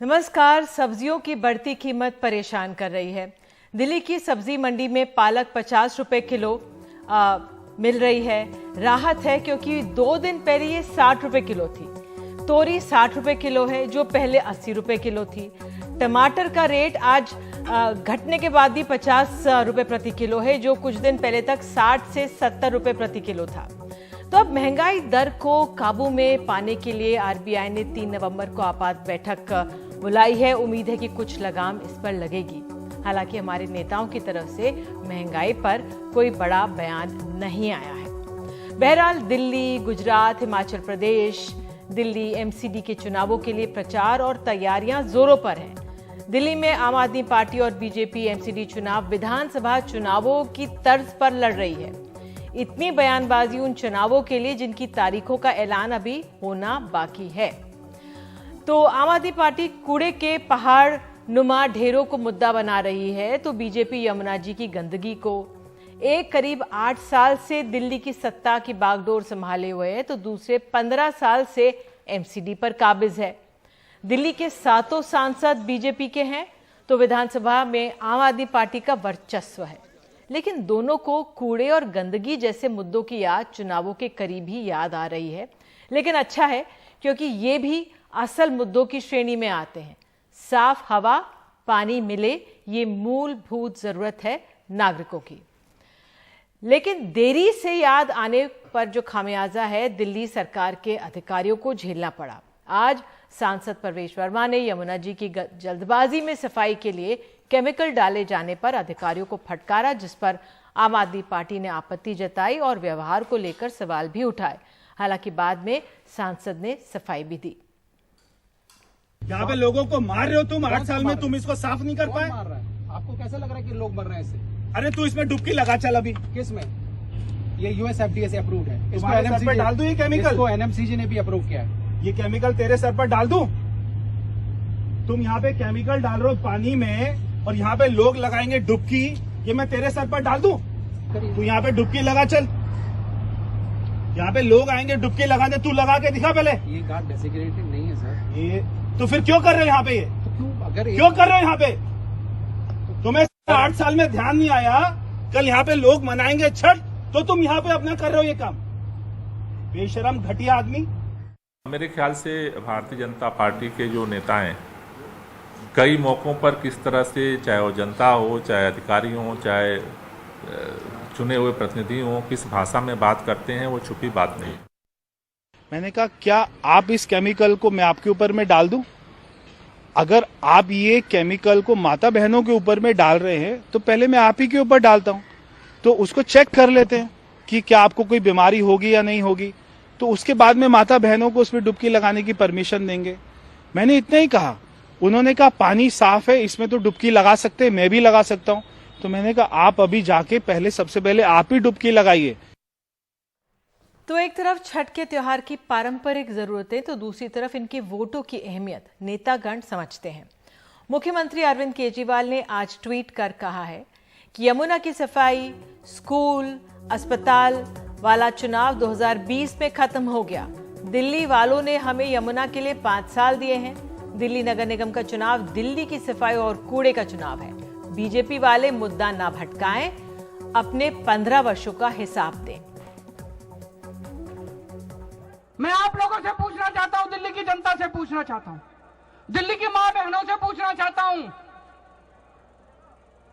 नमस्कार। सब्जियों की बढ़ती कीमत परेशान कर रही है। दिल्ली की सब्जी मंडी में पालक 50 रुपए किलो मिल रही है। राहत है क्योंकि 2 दिन पहले ये 60 रुपए किलो थी। तोरी 60 रुपए किलो है जो पहले 80 रुपए किलो थी। टमाटर का रेट आज घटने के बाद भी 50 रुपए प्रति किलो है जो कुछ दिन पहले तक 60 से 70 रुपए प्रति किलो था। तो अब महंगाई दर को काबू में पाने के लिए आरबीआई ने 3 नवंबर को आपात बैठक बुलाई है। उम्मीद है कि कुछ लगाम इस पर लगेगी। हालांकि हमारे नेताओं की तरफ से महंगाई पर कोई बड़ा बयान नहीं आया है। बहरहाल दिल्ली, गुजरात, हिमाचल प्रदेश, दिल्ली एमसीडी के चुनावों के लिए प्रचार और तैयारियां जोरों पर हैं। दिल्ली में आम आदमी पार्टी और बीजेपी एमसीडी चुनाव विधानसभा चुनावों की तर्ज पर लड़ रही है। इतनी बयानबाजी उन चुनावों के लिए जिनकी तारीखों का ऐलान अभी होना बाकी है। तो आम आदमी पार्टी कूड़े के पहाड़ नुमा ढेरों को मुद्दा बना रही है, तो बीजेपी यमुना जी की गंदगी को। एक करीब 8 साल से दिल्ली की सत्ता की बागडोर संभाले हुए है, तो दूसरे 15 साल से एमसीडी पर काबिज है। दिल्ली के 7 सांसद बीजेपी के हैं, तो विधानसभा में आम आदमी पार्टी का वर्चस्व है। लेकिन दोनों को कूड़े और गंदगी जैसे मुद्दों की याद चुनावों के करीब ही याद आ रही है। लेकिन अच्छा है क्योंकि ये भी असल मुद्दों की श्रेणी में आते हैं। साफ हवा, पानी मिले, ये मूलभूत जरूरत है नागरिकों की। लेकिन देरी से याद आने पर जो खामियाजा है दिल्ली सरकार के अधिकारियों को झेलना पड़ा। आज सांसद परवेश वर्मा ने यमुना जी की जल्दबाजी में सफाई के लिए केमिकल डाले जाने पर अधिकारियों को फटकारा, जिस पर आम आदमी पार्टी ने आपत्ति जताई और व्यवहार को लेकर सवाल भी उठाए। हालांकि बाद में सांसद ने सफाई भी दी। यहाँ पे लोगों को मार रहे हो तुम, 8 साल में तुम इसको साफ नहीं कर पाए। आपको कैसा लग रहा है कि लोग मर रहे हैं इससे? अरे तू इसमें डुबकी लगा चल अभी। किस में? ये यूएसएफडीए से अप्रूव्ड है। इसको सर पर डाल दूं ये केमिकल? इसको एनएमसीजी ने भी अप्रूव किया है। ये केमिकल तेरे सर पर डाल दूं? तुम यहाँ पे केमिकल डाल रहे हो पानी में और यहाँ पे लोग लगाएंगे डुबकी, ये मैं तेरे सर पर डाल दूं? तू यहाँ पे डुबकी लगा चल। यहाँ पे लोग आएंगे डुबकी लगाने, तू लगा के दिखा पहले। ये गार्ड डेसिग्नेटेड नहीं है सर। ये तो फिर क्यों कर रहे हो यहाँ पे? ये तो क्यों कर रहे हो यहाँ पे? तुम्हें 8 साल में ध्यान नहीं आया, कल यहाँ पे लोग मनाएंगे छठ तो तुम यहाँ पे अपना कर रहे हो ये काम। बेशरम घटिया आदमी। मेरे ख्याल से भारतीय जनता पार्टी के जो नेता हैं कई मौकों पर किस तरह से, चाहे वो जनता हो, चाहे अधिकारी हो, चाहे चुने हुए प्रतिनिधि हो, किस भाषा में बात करते हैं वो छुपी बात नहीं। मैंने कहा क्या आप इस केमिकल को मैं आपके ऊपर में डाल दूं? अगर आप ये केमिकल को माता बहनों के ऊपर में डाल रहे हैं तो पहले मैं आप ही के ऊपर डालता हूं, तो उसको चेक कर लेते हैं कि क्या आपको कोई बीमारी होगी या नहीं होगी, तो उसके बाद में माता बहनों को उसमें डुबकी लगाने की परमिशन देंगे। मैंने इतना ही कहा। उन्होंने कहा पानी साफ है, इसमें तो डुबकी लगा सकते हैं, मैं भी लगा सकता हूं। तो मैंने कहा आप अभी जाके पहले सबसे पहले आप ही डुबकी लगाइए। तो एक तरफ छठ के त्योहार की पारंपरिक जरूरतें, तो दूसरी तरफ इनके वोटों की अहमियत नेतागण समझते हैं। मुख्यमंत्री अरविंद केजरीवाल ने आज ट्वीट कर कहा है कि यमुना की सफाई, स्कूल, अस्पताल वाला चुनाव 2020 में खत्म हो गया। दिल्ली वालों ने हमें यमुना के लिए 5 साल दिए हैं। दिल्ली नगर निगम का चुनाव दिल्ली की सफाई और कूड़े का चुनाव है। बीजेपी वाले मुद्दा ना भटकाएं, अपने 15 वर्षों का हिसाब दें। मैं आप लोगों से पूछना चाहता हूं, दिल्ली की जनता से पूछना चाहता हूं, दिल्ली की मां बहनों से पूछना चाहता हूं।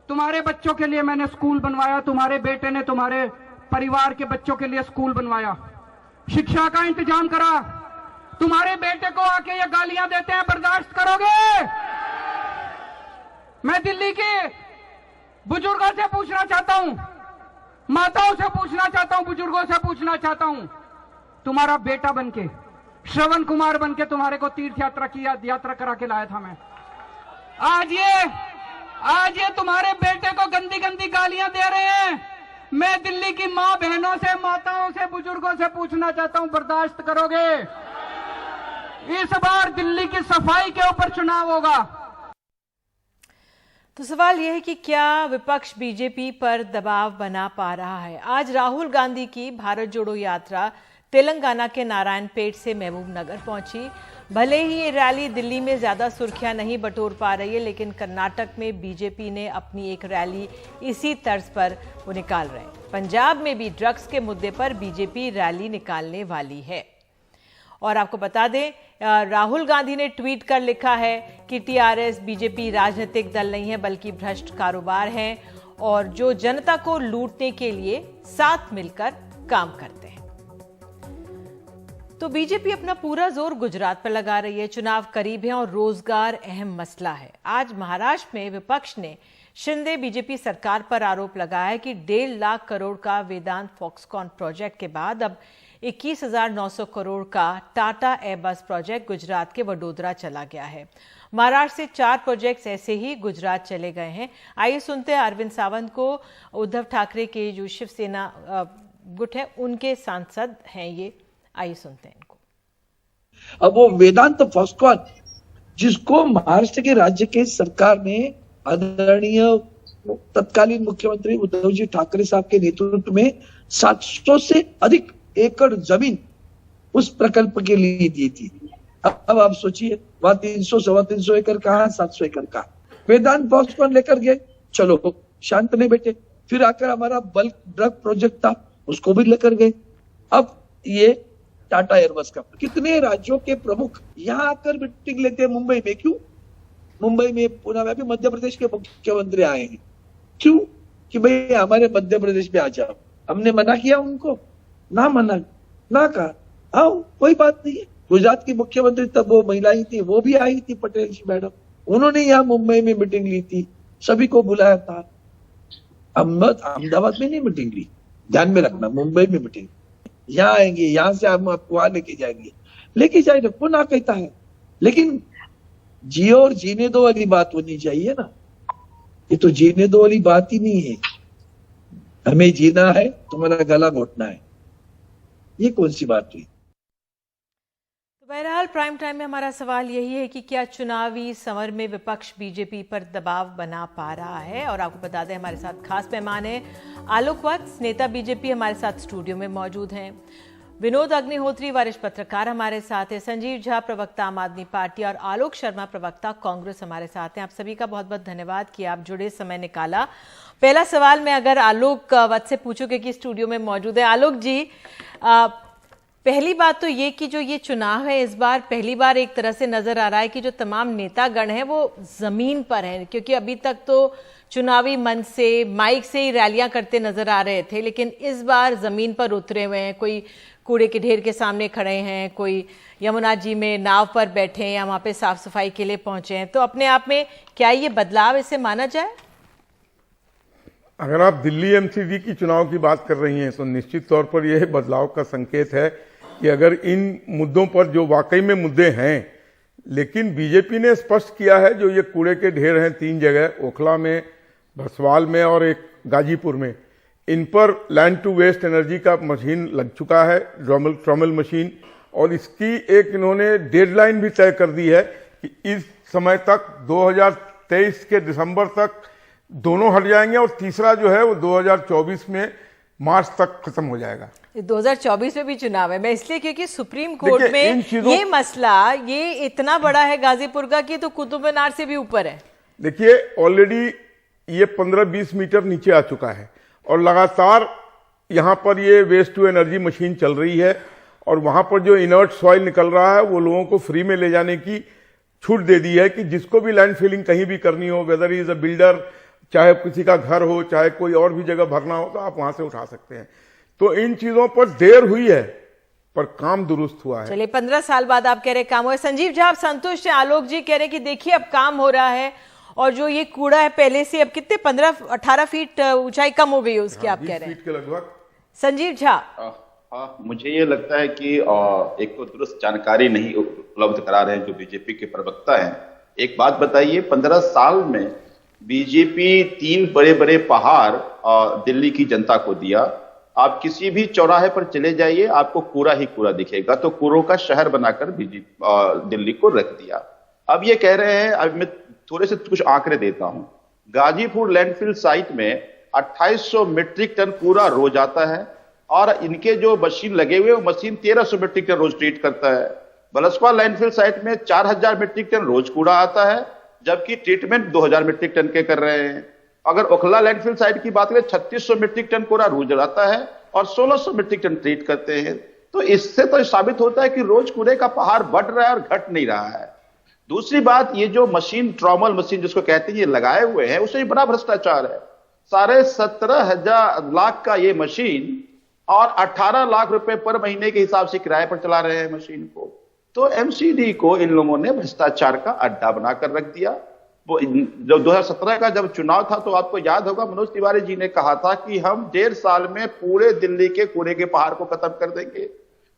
तुम्हारे बच्चों के लिए मैंने स्कूल बनवाया, तुम्हारे बेटे ने तुम्हारे परिवार के बच्चों के लिए स्कूल बनवाया, शिक्षा का इंतजाम करा। तुम्हारे बेटे को आके ये गालियां देते हैं, बर्दाश्त करोगे? मैं दिल्ली के बुजुर्गों से पूछना चाहता हूं, माताओं से पूछना चाहता हूं, बुजुर्गों से पूछना चाहता हूं। तुम्हारा बेटा बनके, श्रवण कुमार बनके तुम्हारे को तीर्थ यात्रा करा के लाया था मैं। आज ये तुम्हारे बेटे को गंदी गंदी गालियां दे रहे हैं। मैं दिल्ली की मां बहनों से, माताओं से, बुजुर्गों से पूछना चाहता हूं, बर्दाश्त करोगे? इस बार दिल्ली की सफाई के ऊपर चुनाव होगा। तो सवाल यह है कि क्या विपक्ष बीजेपी पर दबाव बना पा रहा है? आज राहुल गांधी की भारत जोड़ो यात्रा तेलंगाना के नारायणपेट से महबूब नगर पहुंची। भले ही ये रैली दिल्ली में ज्यादा सुर्खियां नहीं बटोर पा रही है, लेकिन कर्नाटक में बीजेपी ने अपनी एक रैली इसी तर्ज पर वो निकाल रहे हैं। पंजाब में भी ड्रग्स के मुद्दे पर बीजेपी रैली निकालने वाली है। और आपको बता दें, राहुल गांधी ने ट्वीट कर लिखा है कि टीआरएस बीजेपी राजनीतिक दल नहीं है बल्कि भ्रष्ट कारोबार है और जो जनता को लूटने के लिए साथ मिलकर काम करते हैं। तो बीजेपी अपना पूरा जोर गुजरात पर लगा रही है। चुनाव करीब है और रोजगार अहम मसला है। आज महाराष्ट्र में विपक्ष ने शिंदे बीजेपी सरकार पर आरोप लगाया है कि 1.5 लाख करोड़ का वेदांत फॉक्सकॉन प्रोजेक्ट के बाद अब 21,900 करोड़ का टाटा एयरबस प्रोजेक्ट गुजरात के वडोदरा चला गया है। महाराष्ट्र से 4 प्रोजेक्ट्स ऐसे ही गुजरात चले गए हैं। आइए सुनते हैं अरविंद सावंत को। उद्धव ठाकरे के जो शिवसेना गुट है उनके सांसद हैं ये, आइए सुनते हैं इनको। अब वो वेदांत फॉक्सकॉन जिसको महाराष्ट्र के राज्य के सरकार ने आदरणीय तत्कालीन मुख्यमंत्री उद्धव जी ठाकरे साहब के नेतृत्व में 700 से अधिक एकड़ जमीन उस प्रकल्प के लिए दी थी। अब आप सोचिए, वहां 300-325 एकड़ कहा, 700 एकड़ कहा। वेदांत फॉक्सकॉन लेकर गए, चलो शांत नहीं बैठे। फिर आकर हमारा बल्क ड्रग प्रोजेक्ट था, उसको भी लेकर गए। अब ये टाटा एयरबस का, कितने राज्यों के प्रमुख यहाँ आकर मीटिंग लेते हैं मुंबई में। क्यों? मुंबई में, पुणे में, अभी मध्य प्रदेश के मुख्यमंत्री आए हैं। क्यों? कि भाई हमारे मध्य प्रदेश में आ जाओ। हमने मना किया उनको? ना मना, ना कहा आओ, कोई बात नहीं है। गुजरात की मुख्यमंत्री तब वो महिलाएं थी, वो भी आई थी, पटेल जी मैडम, उन्होंने यहाँ मुंबई में मीटिंग ली थी, सभी को बुलाया था। अहमदाबाद में नहीं मीटिंग ली, ध्यान में रखना, मुंबई में मीटिंग। यहाँ आएंगे, यहाँ से हम आपको वहां लेके जाएंगे, वो ना कहता है। लेकिन जियो और जीने दो वाली बात होनी चाहिए ना। ये तो जीने दो वाली बात ही नहीं है। हमें जीना है, तुम्हारा गला घोटना है, ये कौन सी बात हुई? तो बहरहाल प्राइम टाइम में हमारा सवाल यही है कि क्या चुनावी समर में विपक्ष बीजेपी पर दबाव बना पा रहा है। और आपको बता दें, हमारे साथ खास मेहमान है आलोक वत्स, नेता बीजेपी, हमारे साथ स्टूडियो में मौजूद हैं। विनोद अग्निहोत्री, वरिष्ठ पत्रकार, हमारे साथ है। संजीव झा, प्रवक्ता आम आदमी पार्टी, और आलोक शर्मा, प्रवक्ता कांग्रेस, हमारे साथ हैं। आप सभी का बहुत बहुत धन्यवाद कि आप जुड़े, समय निकाला। पहला सवाल मैं अगर आलोक वत्स से पूछूं, क्योंकि स्टूडियो में मौजूद है। आलोक जी, पहली बात तो ये कि जो ये चुनाव है इस बार पहली बार एक तरह से नजर आ रहा है कि जो तमाम नेतागण हैं वो जमीन पर हैं, क्योंकि अभी तक तो चुनावी मंच से, माइक से ही रैलियां करते नजर आ रहे थे, लेकिन इस बार जमीन पर उतरे हुए हैं। कोई कूड़े के ढेर के सामने खड़े हैं, कोई यमुना जी में नाव पर बैठे हैं या वहां पे साफ सफाई के लिए पहुंचे हैं। तो अपने आप में क्या ये बदलाव इसे माना जाए? अगर आप दिल्ली एमसीडी की चुनाव की बात कर रही हैं तो निश्चित तौर पर यह बदलाव का संकेत है कि अगर इन मुद्दों पर जो वाकई में मुद्दे हैं, लेकिन बीजेपी ने स्पष्ट किया है जो ये कूड़े के ढेर हैं 3 जगह, ओखला में, भसवाल में और एक गाजीपुर में, इन पर लैंड टू वेस्ट एनर्जी का मशीन लग चुका है, ट्रॉमल मशीन, और इसकी एक इन्होंने डेडलाइन भी तय कर दी है कि इस समय तक 2023 के दिसंबर तक दोनों हट जाएंगे और तीसरा जो है वो 2024 में मार्च तक खत्म हो जाएगा। 2024 में भी चुनाव है। मैं इसलिए क्योंकि सुप्रीम कोर्ट में ये मसला ये इतना बड़ा है गाजीपुर का कि तो कुतुब मीनार से भी ऊपर है। देखिए, ऑलरेडी ये 15-20 मीटर नीचे आ चुका है और लगातार यहाँ पर ये वेस्ट टू एनर्जी मशीन चल रही है और वहां पर जो इनर्ट सॉइल निकल रहा है वो लोगों को फ्री में ले जाने की छूट दे दी है कि जिसको भी लैंड फिलिंग कहीं भी करनी हो, वेदर इज अ बिल्डर, चाहे किसी का घर हो, चाहे कोई और भी जगह भरना हो, तो आप वहां से उठा सकते हैं। तो इन चीजों पर देर हुई है पर काम दुरुस्त हुआ है। चलिए, 15 साल बाद आप कह रहे काम हुआ। संजीव जी, आप संतुष्ट हैं? आलोक जी कह रहे कि देखिए अब काम हो रहा है और जो ये कूड़ा है पहले से अब कितने 15-18 फीट ऊंचाई कम हो गई है उसकी, आप कह रहे हैं? 20 फीट के लगभग। संजीव झा, मुझे ये लगता है कि एक तो दुरुस्त जानकारी नहीं उपलब्ध करा रहे हैं जो बीजेपी के प्रवक्ता हैं। एक बात बताइए, 15 साल में बीजेपी 3 बड़े बड़े पहाड़ दिल्ली की जनता को दिया। आप किसी भी चौराहे पर चले जाइए, आपको कूड़ा ही कूड़ा दिखेगा। तो कूड़ों का शहर बनाकर दिल्ली को रख दिया। अब ये कह रहे हैं, अब मैं थोड़े से कुछ आंकड़े देता हूं। गाजीपुर लैंडफिल साइट में 2800 मीट्रिक टन कूड़ा रोज आता है और इनके जो मशीन लगे हुए वो मशीन 1300 मीट्रिक टन रोज ट्रीट करता है। बलसपा लैंडफिल साइट में 4000 मीट्रिक टन रोज कूड़ा आता है, जबकि ट्रीटमेंट 2000 मीट्रिक टन के कर रहे हैं। अगर ओखला लैंडफिल साइट की बात करें 3600 मीट्रिक टन कूड़ा रोज आता है और 1600 मीट्रिक टन ट्रीट करते हैं। तो इससे तो साबित होता है कि रोज कूड़े का पहाड़ बढ़ रहा है और घट नहीं रहा है। दूसरी बात, ये जो मशीन, ट्रॉमल मशीन जिसको कहते हैं, ये लगाए हुए हैं, उसमें बड़ा भ्रष्टाचार है। 17.5 लाख का ये मशीन और 18 लाख रुपए पर महीने के हिसाब से किराए पर चला रहे हैं मशीन को। तो एमसीडी को इन लोगों ने भ्रष्टाचार का अड्डा बनाकर रख दिया। वो जब 2017 का जब चुनाव था तो आपको याद होगा मनोज तिवारी जी ने कहा था कि हम 1.5 साल में पूरे दिल्ली के कूड़े के पहाड़ को खत्म कर देंगे,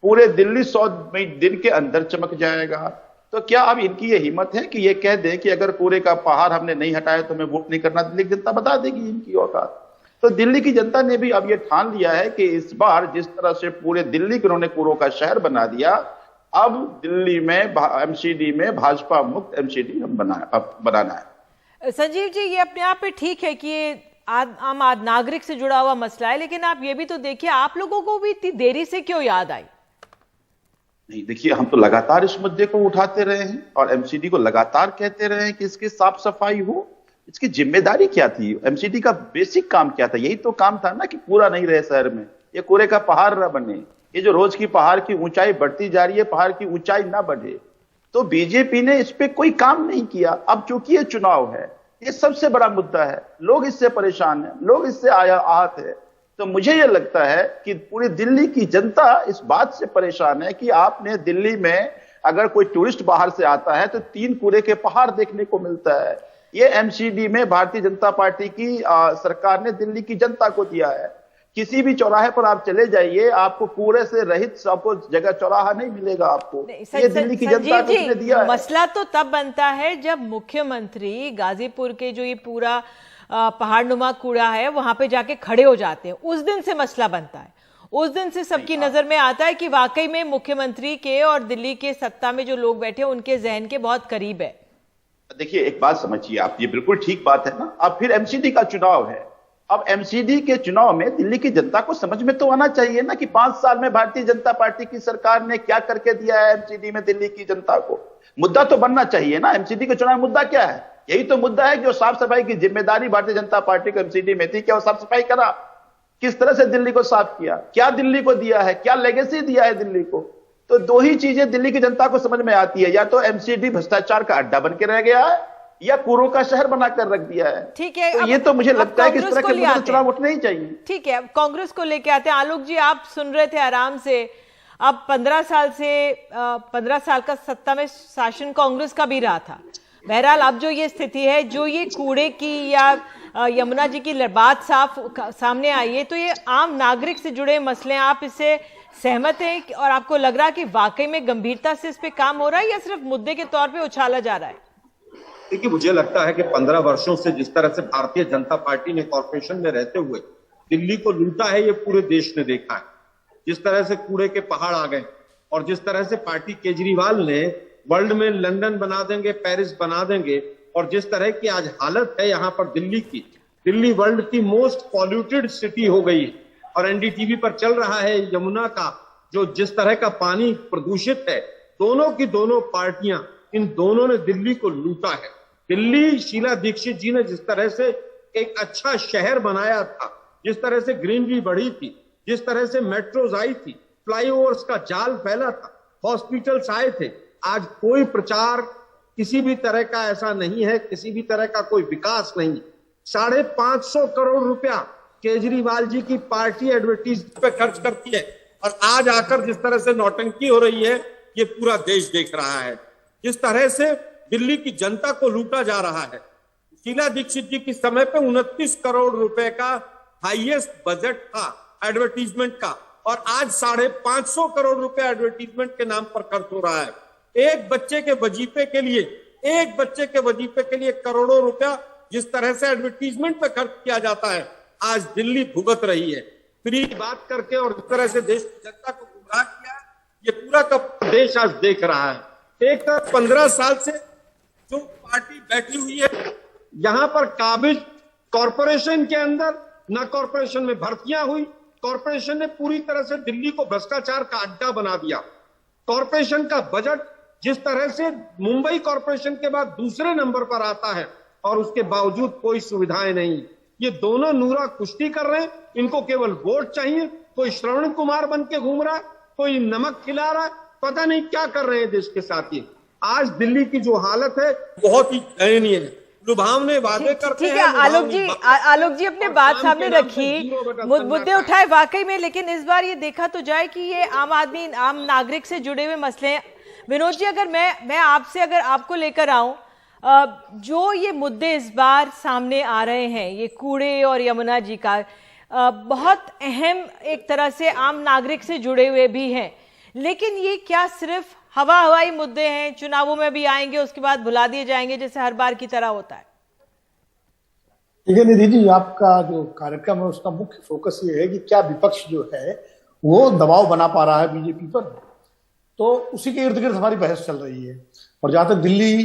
पूरे दिल्ली 100 दिन के अंदर चमक जाएगा। तो क्या अब इनकी ये हिम्मत है कि ये कह दें कि अगर कूड़े का पहाड़ हमने नहीं हटाया तो हमें वोट नहीं करना? दिल्ली की जनता बता देगी इनकी औकात। तो दिल्ली की जनता ने भी अब ये ठान लिया है कि इस बार जिस तरह से पूरे दिल्ली को उन्होंने कूड़ों का शहर बना दिया, अब दिल्ली में एमसीडी में भाजपा मुक्त एमसीडी हम बनाना है। संजीव जी, ये अपने आप में ठीक है कि ये आम नागरिक से जुड़ा हुआ मसला है, लेकिन आप ये भी तो देखिए, आप लोगों को भी इतनी देरी से क्यों याद आई? नहीं, देखिए, हम तो लगातार इस मुद्दे को उठाते रहे हैं और एमसीडी को लगातार कहते रहे हैं कि इसकी साफ सफाई हो। इसकी जिम्मेदारी क्या थी? एमसीडी का बेसिक काम क्या था? यही तो काम था ना कि कूड़ा नहीं रहे शहर में, ये कूड़े का पहाड़ न बने। ये जो रोज की पहाड़ की ऊंचाई बढ़ती जा रही है, पहाड़ की ऊंचाई ना बढ़े। तो बीजेपी ने इस पे कोई काम नहीं किया। अब चूंकि ये चुनाव है, ये सबसे बड़ा मुद्दा है, लोग इससे परेशान हैं, लोग इससे आहत है। तो मुझे ये लगता है कि पूरी दिल्ली की जनता इस बात से परेशान है कि आपने दिल्ली में अगर कोई टूरिस्ट बाहर से आता है तो 3 कूड़े के पहाड़ देखने को मिलता है। ये एमसीडी में भारतीय जनता पार्टी की सरकार ने दिल्ली की जनता को दिया है। किसी भी चौराहे पर आप चले जाइए, आपको कूड़े से रहित आपको जगह चौराहा नहीं मिलेगा आपको। ये दिल्ली की जनता को उसने दिया है। मसला तो तब बनता है जब मुख्यमंत्री गाजीपुर के जो ये पूरा पहाड़नुमा कूड़ा है वहां पे जाके खड़े हो जाते हैं, उस दिन से मसला बनता है। उस दिन से सबकी नजर में आता है कि वाकई में मुख्यमंत्री के और दिल्ली के सत्ता में जो लोग बैठे उनके जहन के बहुत करीब है। देखिए, एक बात समझिए आप, ये बिल्कुल ठीक बात है ना। अब फिर एमसीडी का चुनाव है। अब एमसीडी के चुनाव में दिल्ली की जनता को समझ में तो आना चाहिए ना कि 5 साल में भारतीय जनता पार्टी की सरकार ने क्या करके दिया है एमसीडी में दिल्ली की जनता को। मुद्दा तो बनना चाहिए ना। एमसीडी के चुनाव मुद्दा क्या है? यही तो मुद्दा है कि जो साफ सफाई की जिम्मेदारी भारतीय जनता पार्टी को एमसीडी में थी, क्या वो साफ सफाई करा? किस तरह से दिल्ली को साफ किया? क्या दिल्ली को दिया है? क्या लेगेसी दिया है दिल्ली को? तो 2 ही चीजें दिल्ली की जनता को समझ में आती है, या तो एमसीडी भ्रष्टाचार का अड्डा बन के रह गया है या कूड़ों का शहर बनाकर रख दिया है। ठीक है, तो ये तो मुझे लगता है कि इस तरह के मुद्दे चुनाव उठने ही चाहिए। ठीक है, अब कांग्रेस को लेके आते हैं। आलोक जी, आप सुन रहे थे आराम से। अब 15 साल का सत्ता में शासन कांग्रेस का भी रहा था। बहरहाल अब जो ये स्थिति है, जो ये कूड़े की या यमुना जी की बात सामने आई है, तो ये आम नागरिक से जुड़े मसले, आप इससे सहमत हैं और आपको लग रहा है कि वाकई में गंभीरता से इस पे काम हो रहा है या सिर्फ मुद्दे के तौर पे उछाला जा रहा है? देखिए, मुझे लगता है कि 15 वर्षों से जिस तरह से भारतीय जनता पार्टी ने कॉर्पोरेशन में रहते हुए दिल्ली को लूटा है, ये पूरे देश ने देखा है। जिस तरह से कूड़े के पहाड़ आ गए और जिस तरह से पार्टी केजरीवाल ने वर्ल्ड में लंदन बना देंगे, पेरिस बना देंगे, और जिस तरह की आज हालत है यहाँ पर दिल्ली की, दिल्ली वर्ल्ड की मोस्ट पॉल्यूटेड सिटी हो गई है। और एनडीटीवी पर चल रहा है यमुना का जो जिस तरह का पानी प्रदूषित है, दोनों की दोनों पार्टियां, इन दोनों ने दिल्ली को लूटा है। दिल्ली, शीला दीक्षित जी ने जिस तरह से एक अच्छा शहर बनाया था, जिस तरह से ग्रीनरी बढ़ी थी, जिस तरह से मेट्रोज आई थी, फ्लाईओवर्स का जाल फैला था, हॉस्पिटल्स आए थे, आज कोई प्रचार किसी भी तरह का ऐसा नहीं है, किसी भी तरह का कोई विकास नहीं। 550 करोड़ रुपया केजरीवाल जी की पार्टी एडवर्टीज पे खर्च करती है, और आज आकर जिस तरह से नौटंकी हो रही है, ये पूरा देश देख रहा है। जिस तरह से दिल्ली की जनता को लूटा जा रहा है। शीला दीक्षित जी के समय पे 29 करोड़ रुपए का हाईएस्ट बजट था एडवर्टीजमेंट का, और आज 550 करोड़ रुपए एडवर्टीजमेंट के नाम पर खर्च हो रहा है। एक बच्चे के वजीफे के लिए करोड़ों रुपया जिस तरह से एडवर्टीजमेंट पे खर्च किया जाता है, आज दिल्ली भुगत रही है। फ्री बात करके और इस तरह से देश की जनता को गुमराह किया, ये पूरा का देश आज देख रहा है। एक तरफ 15 साल से जो पार्टी बैठी हुई है, यहां पर काबिज कॉरपोरेशन के अंदर न कॉरपोरेशन में भर्तियां हुई, कॉरपोरेशन ने पूरी तरह से दिल्ली को भ्रष्टाचार का अड्डा बना दिया। कॉरपोरेशन का बजट जिस तरह से मुंबई कॉरपोरेशन के बाद दूसरे नंबर पर आता है और उसके बावजूद कोई सुविधाएं नहीं। ये दोनों नूरा कुश्ती कर रहे हैं, इनको केवल वोट चाहिए। कोई श्रवण कुमार बन के घूम रहा है, कोई नमक खिला रहा है, पता नहीं क्या कर रहे हैं देश के साथ। ये आज दिल्ली की जो हालत है बहुत ही दयनीय है। लुभावने वादे करते हैं। ठीक है आलोक जी अपने बात सामने रखी, मुद्दे उठाए वाकई में, लेकिन इस बार ये देखा तो जाए कि ये आम नागरिक से जुड़े हुए मसले हैं। विनोद जी, अगर मैं आपसे अगर आपको लेकर आऊं, जो ये मुद्दे इस बार सामने आ रहे हैं, ये कूड़े और यमुना जी का बहुत अहम एक तरह से आम नागरिक से जुड़े हुए भी हैं, लेकिन ये क्या सिर्फ हवाई मुद्दे हैं, चुनावों में भी आएंगे उसके बाद भुला दिए जाएंगे जैसे हर बार की तरह होता है? देखिए निधि जी, आपका जो कार्यक्रम है उसका मुख्य फोकस ये है कि क्या विपक्ष जो है वो दबाव बना पा रहा है बीजेपी पर, तो उसी के इर्द गिर्द हमारी बहस चल रही है। और जहां तक दिल्ली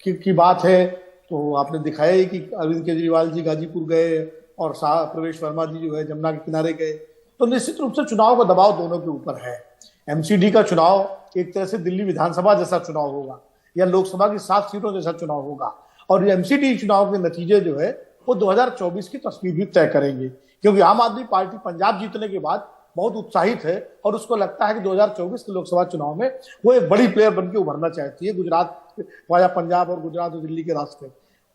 की बात है तो आपने दिखाया ही कि अरविंद केजरीवाल जी गाजीपुर गए और प्रवेश वर्मा जी जो है जमुना के किनारे गए, तो निश्चित रूप से चुनाव का दबाव दोनों के ऊपर है। एमसीडी का चुनाव एक तरह से दिल्ली विधानसभा जैसा चुनाव होगा या लोकसभा की 7 सीटों जैसा चुनाव होगा, और एमसीडी चुनाव के नतीजे जो है वो 2024 की तस्वीर भी तय करेंगे, क्योंकि आम आदमी पार्टी पंजाब जीतने के बाद बहुत उत्साहित है और उसको लगता है कि 2024 के लोकसभा चुनाव में वो एक बड़ी प्लेयर बनकर उभरना चाहती है, गुजरात वाया पंजाब और गुजरात और दिल्ली के रास्ते।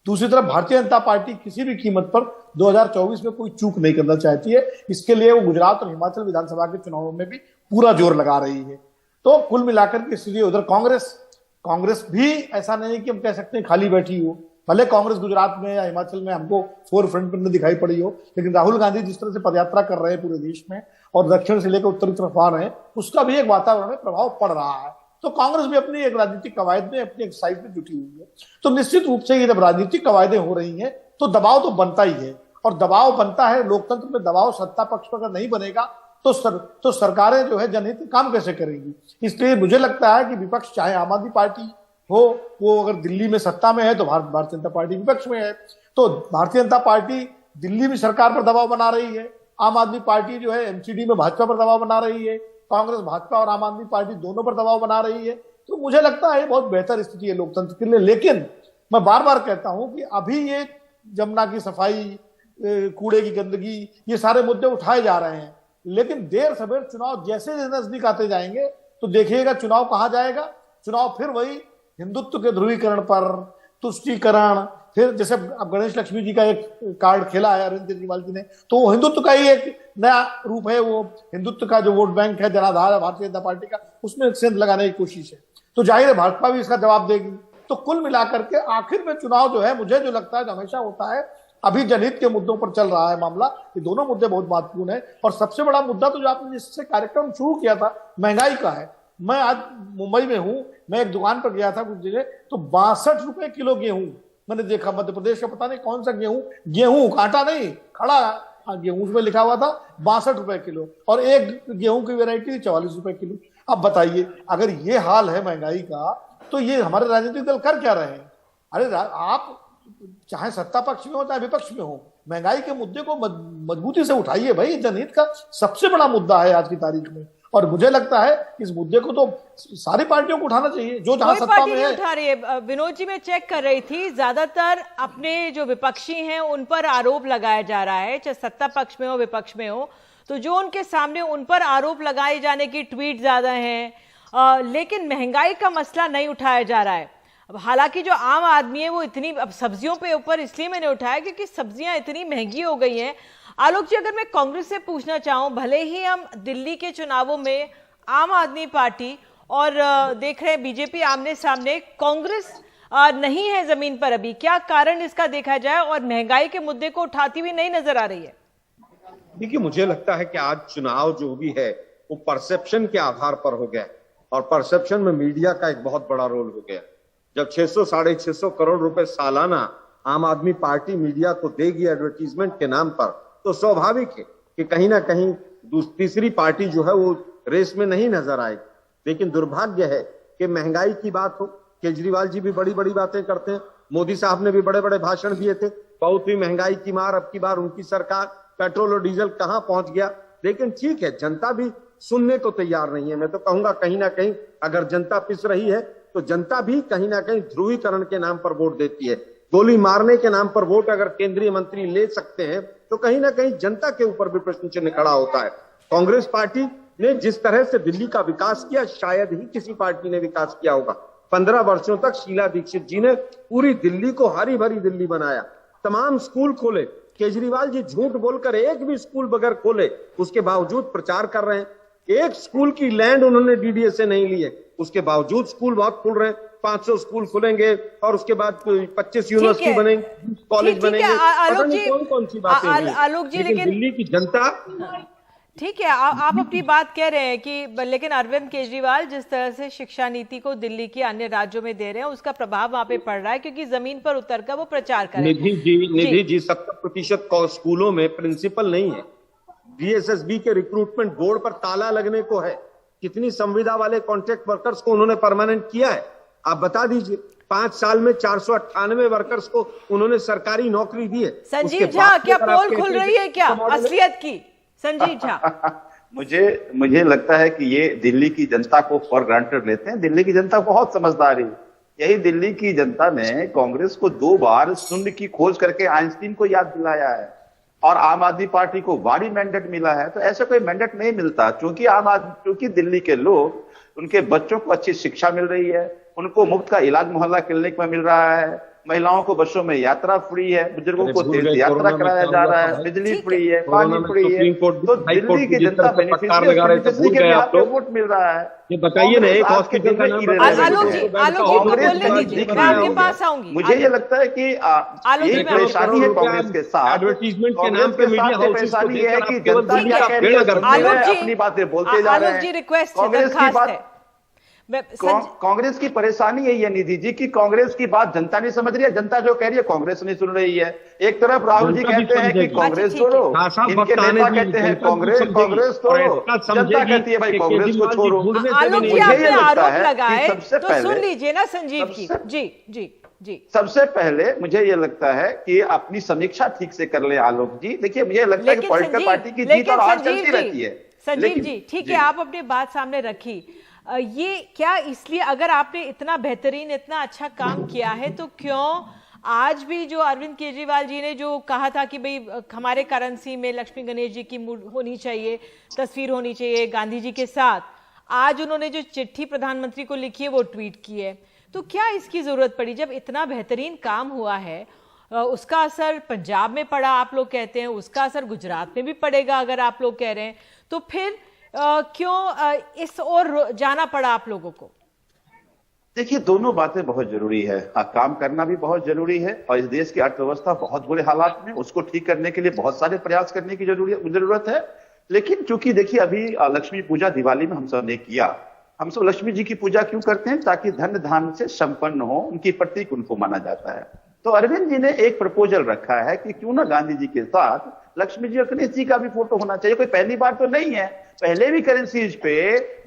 दूसरी तरफ भारतीय जनता पार्टी किसी भी कीमत पर 2024 में कोई चूक नहीं करना चाहती है, इसके लिए वो गुजरात और हिमाचल विधानसभा के चुनावों में भी पूरा जोर लगा रही है। तो कुल मिलाकर के स्थिति, उधर कांग्रेस भी ऐसा नहीं कि हम कह सकते हैं खाली बैठी हो, भले कांग्रेस गुजरात में या हिमाचल में हमको फोर फ्रंट पर न दिखाई पड़ी हो, लेकिन राहुल गांधी जिस तरह से पदयात्रा कर रहे हैं पूरे देश में और दक्षिण से लेकर उत्तर की तरफ आ रहे हैं, उसका भी एक वातावरण में प्रभाव पड़ रहा है। तो कांग्रेस भी अपनी एक राजनीतिक कवायद में अपनी एक साइड में जुटी हुई है। तो निश्चित रूप से ये जब राजनीतिक कवायदें हो रही हैं तो दबाव तो बनता ही है, और दबाव बनता है लोकतंत्र में। दबाव सत्ता पक्ष पर अगर नहीं बनेगा तो सरकारें जो है जनहित के काम कैसे करेंगी। इसलिए मुझे लगता है कि विपक्ष, चाहे आम आदमी पार्टी हो, वो अगर दिल्ली में सत्ता में है तो भारतीय जनता पार्टी विपक्ष में है, तो भारतीय जनता पार्टी दिल्ली में सरकार पर दबाव बना रही है, आम आदमी पार्टी जो है एमसीडी में भाजपा पर दबाव बना रही है, कांग्रेस भाजपा और आम आदमी पार्टी दोनों पर दबाव बना रही है। तो मुझे लगता है बहुत बेहतर स्थिति है लोकतंत्र के लिए। लेकिन मैं बार बार कहता हूं कि अभी ये जमुना की सफाई, कूड़े की गंदगी, ये सारे मुद्दे उठाए जा रहे हैं, लेकिन देर सवेर चुनाव जैसे नजदीक आते जाएंगे तो देखिएगा चुनाव कहां जाएगा। चुनाव फिर वही हिंदुत्व के ध्रुवीकरण पर, तुष्टीकरण, फिर जैसे अब गणेश लक्ष्मी जी का एक कार्ड खेला है अरविंद केजरीवाल जी ने, तो वो हिंदुत्व का ही एक नया रूप है। वो हिंदुत्व का जो वोट बैंक है, जनाधार है भारतीय जनता पार्टी का, उसमें एक सेंध लगाने की कोशिश है। तो जाहिर है भाजपा भी इसका जवाब देगी। तो कुल मिलाकर के आखिर में चुनाव जो है, मुझे जो लगता है हमेशा होता है, अभी जनहित के मुद्दों पर चल रहा है मामला। ये दोनों मुद्दे बहुत महत्वपूर्ण है, और सबसे बड़ा मुद्दा तो जो आपने जिससे कार्यक्रम शुरू किया था, महंगाई का है। मैं आज मुंबई में हूं, मैं एक दुकान पर गया था कुछ जगह, तो 62 रुपए किलो गेहूं मैंने देखा। मध्य प्रदेश का पता नहीं कौन सा गेहूं काटा नहीं, खड़ा गेहूं उसमें लिखा हुआ था 62 रुपए किलो, और एक गेहूं की वेरायटी 44 रुपए किलो। अब बताइए, अगर ये हाल है महंगाई का, तो ये हमारे राजनीतिक दल कर क्या रहे हैं? अरे आप चाहे सत्ता पक्ष में हो चाहे विपक्ष में हो, महंगाई के मुद्दे को मजबूती से उठाइए भाई। जनहित का सबसे बड़ा मुद्दा है आज की तारीख में, और मुझे लगता है इस मुद्दे को तो सारी पार्टियों को उठाना चाहिए जो जहां सत्ता में है। उठा रही है। विनोद जी, मैं चेक कर रही थी, ज्यादातर अपने जो विपक्षी हैं उन पर आरोप लगाया जा रहा है, चाहे सत्ता पक्ष में हो विपक्ष में हो, तो जो उनके सामने उन पर आरोप लगाए जाने की ट्वीट ज्यादा हैं, लेकिन महंगाई का मसला नहीं उठाया जा रहा है। अब हालांकि जो आम आदमी है वो इतनी, अब सब्जियों पे ऊपर इसलिए मैंने उठाया क्योंकि सब्जियां इतनी महंगी हो गई हैं। आलोक जी, अगर मैं कांग्रेस से पूछना चाहूं, भले ही हम दिल्ली के चुनावों में आम आदमी पार्टी और देख रहे हैं बीजेपी आमने सामने, कांग्रेस नहीं है जमीन पर अभी, क्या कारण इसका देखा जाए और महंगाई के मुद्दे को उठाती हुई नहीं नजर आ रही है? देखिए, मुझे लगता है कि आज चुनाव जो भी है वो परसेप्शन के आधार पर हो गया, और परसेप्शन में मीडिया का एक बहुत बड़ा रोल हो गया। जब 600-650 करोड़ रुपए सालाना आम आदमी पार्टी मीडिया को देगी एडवर्टीजमेंट के नाम पर, तो स्वाभाविक है कि कहीं ना कहीं तीसरी पार्टी जो है वो रेस में नहीं नजर आएगी। लेकिन दुर्भाग्य है कि महंगाई की बात हो, केजरीवाल जी भी बड़ी बड़ी बातें करते हैं, मोदी साहब ने भी बड़े बड़े भाषण दिए थे, बहुत ही महंगाई की मार, अब की बार उनकी सरकार, पेट्रोल और डीजल कहां पहुंच गया। लेकिन ठीक है, जनता भी सुनने को तैयार नहीं है। मैं तो कहूंगा कहीं ना कहीं अगर जनता पिस रही है तो जनता भी कहीं ना कहीं ध्रुवीकरण के नाम पर वोट देती है। गोली मारने के नाम पर वोट अगर केंद्रीय मंत्री ले सकते हैं तो कहीं ना कहीं जनता के ऊपर भी प्रश्न चिन्ह खड़ा होता है। कांग्रेस पार्टी ने जिस तरह से दिल्ली का विकास किया शायद ही किसी पार्टी ने विकास किया होगा। 15 वर्षों तक शीला दीक्षित जी ने पूरी दिल्ली को हरी भरी दिल्ली बनाया, तमाम स्कूल खोले। केजरीवाल जी झूठ बोलकर एक भी स्कूल बगैर खोले उसके बावजूद प्रचार कर रहे हैं। एक स्कूल की लैंड उन्होंने डीडीए से नहीं ली है, उसके बावजूद स्कूल बहुत खुल रहे हैं। 500 स्कूल खुलेंगे और उसके बाद 25 यूनिवर्सिटी बनेंगे, कॉलेज बनेंगे। आलोक जी, कौन सी बातें आलोक जी, लेकिन दिल्ली की जनता, ठीक है, आप अपनी बात कह रहे हैं कि लेकिन अरविंद केजरीवाल जिस तरह से शिक्षा नीति को दिल्ली के अन्य राज्यों में दे रहे हैं उसका प्रभाव वहां पे पड़ रहा है क्योंकि जमीन पर उतरकर वो प्रचार कर रहे हैं। निधि जी 70% स्कूलों में प्रिंसिपल नहीं है। डीएसएसबी के रिक्रूटमेंट बोर्ड पर ताला लगने को है। कितनी संविदा वाले कॉन्ट्रैक्ट वर्कर्स को उन्होंने परमानेंट किया है आप बता दीजिए। 5 साल में 498 वर्कर्स को उन्होंने सरकारी नौकरी दी है। संजीव झा, क्या पोल खुल रही है क्या असलियत की? संजीव झा, मुझे लगता है कि ये दिल्ली की जनता को फॉर ग्रांटेड लेते हैं। दिल्ली की जनता बहुत समझदार है। यही दिल्ली की जनता ने कांग्रेस को 2 बार शून्य की खोज करके आइंस्टीन को याद दिलाया है और आम आदमी पार्टी को भारी मैंडेट मिला है। तो ऐसा कोई मैंडेट नहीं मिलता क्योंकि दिल्ली के लोग, उनके बच्चों को अच्छी शिक्षा मिल रही है, उनको मुफ्त का इलाज मोहल्ला क्लिनिक में मिल रहा है, महिलाओं को बसों में यात्रा फ्री है, बुजुर्गों को तीर्थ यात्रा कराया जा रहा है, बिजली फ्री है, पानी फ्री है। तो दिल्ली की जनता बेनिफिशियरी के यहाँ पे वोट मिल रहा है। ये बताइए ना, एक हॉस्पिटल का नाम मुझे ये लगता है कि ये परेशानी है कांग्रेस के साथ। एडवर्टीजमेंट के नाम पे मीडिया परेशानी है कि जनता क्या कह रही है, अपनी बातें बोलते जा रहे हैं। कांग्रेस की बात, कांग्रेस की परेशानी यही है निधि जी कि कांग्रेस की बात जनता नहीं समझ रही है। जनता जो कह रही है कांग्रेस नहीं सुन रही है। एक तरफ राहुल जी कहते हैं कि कांग्रेस छोड़ो, इनके नेता कहते हैं कांग्रेस छोड़ो, जनता कहती है भाई कांग्रेस को छोड़ो। मुझे ये लगता है कि सबसे पहले सुन लीजिए ना संजीव की। जी सबसे पहले मुझे ये लगता है कि अपनी समीक्षा ठीक से कर ले आलोक जी। देखिए मुझे लगता है कि पॉलिटिकल पार्टी की जीत और हार चलती रहती है। संजीव जी ठीक है, आप अपनी बात सामने रखी। ये क्या इसलिए अगर आपने इतना बेहतरीन इतना अच्छा काम किया है तो क्यों आज भी जो अरविंद केजरीवाल जी ने जो कहा था कि भाई हमारे करेंसी में लक्ष्मी गणेश जी की होनी चाहिए, तस्वीर होनी चाहिए गांधी जी के साथ, आज उन्होंने जो चिट्ठी प्रधानमंत्री को लिखी है वो ट्वीट की है, तो क्या इसकी जरूरत पड़ी? जब इतना बेहतरीन काम हुआ है उसका असर पंजाब में पड़ा आप लोग कहते हैं, उसका असर गुजरात में भी पड़ेगा अगर आप लोग कह रहे हैं, तो फिर क्यों इस ओर जाना पड़ा आप लोगों को? देखिए दोनों बातें बहुत जरूरी है। काम करना भी बहुत जरूरी है और इस देश की अर्थव्यवस्था बहुत बुरे हालात में, उसको ठीक करने के लिए बहुत सारे प्रयास करने की जरूरत है। लेकिन चूंकि देखिए अभी लक्ष्मी पूजा दिवाली में हम सब ने किया, हम सब लक्ष्मी जी की पूजा क्यों करते हैं? ताकि धन धान से संपन्न हो, उनकी प्रतीक उनको माना जाता है। तो अरविंद जी ने एक प्रपोजल रखा है कि क्यों ना गांधी जी के साथ लक्ष्मी जी और गणेश जी का भी फोटो होना चाहिए। कोई पहली बार तो नहीं है, पहले भी करेंसीज पे